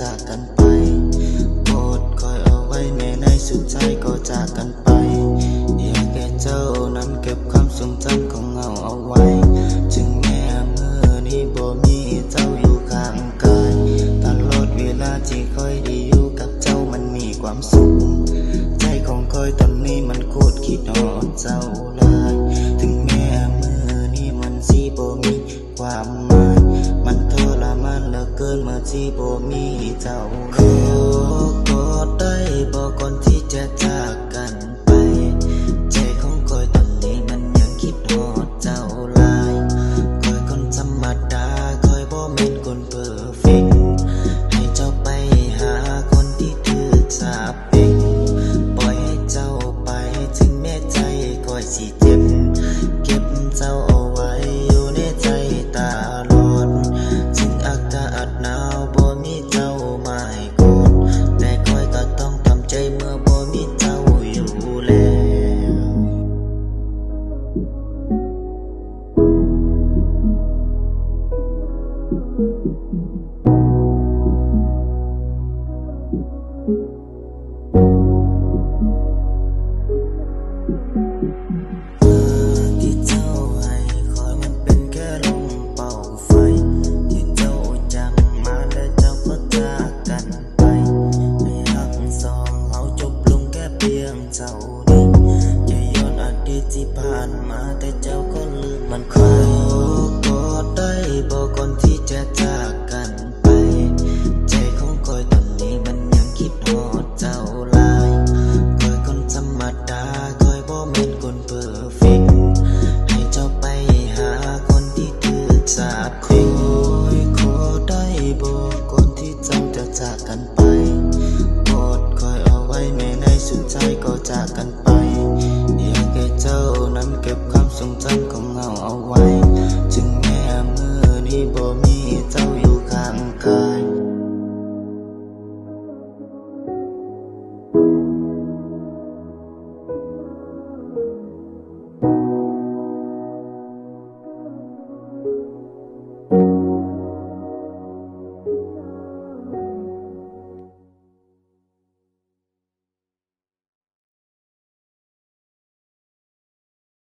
จากกันไปโปรดคอยเอาไว้แม้ในสุดท้ายก็จากกันไปอยากแค่เจ้านั้นเก็บความทรงจำของเงาเอาไว้ถึงแม้เมื่อนี้บ่มีเจ้าอยู่ข้างกายตลอดเวลาที่คอยได้อยู่กับเจ้ามันมีความสุขใจของคอยตอนนี้มันโคตรคิดฮอดเจ้าหลายถึงแม้เมื่อนี้มันสิบ่มีความหมายมันทรมานเหลือเกินเมื่อที่บ่มีเจ้าขอกอดได้บ่ก่อนที่จะจากกันไปใจของคอยตอนนี้มันยังคิดฮอดเจ้าหลายคอยคนธรรมดาคอยบ่แม่นคนเพอร์เฟกต์ให้เจ้าไปหาคนที่ถือสาปเป็นปล่อยให้เจ้าไปถึงแม้ใจคอยสิเจ็บเก็บเจ้าเอา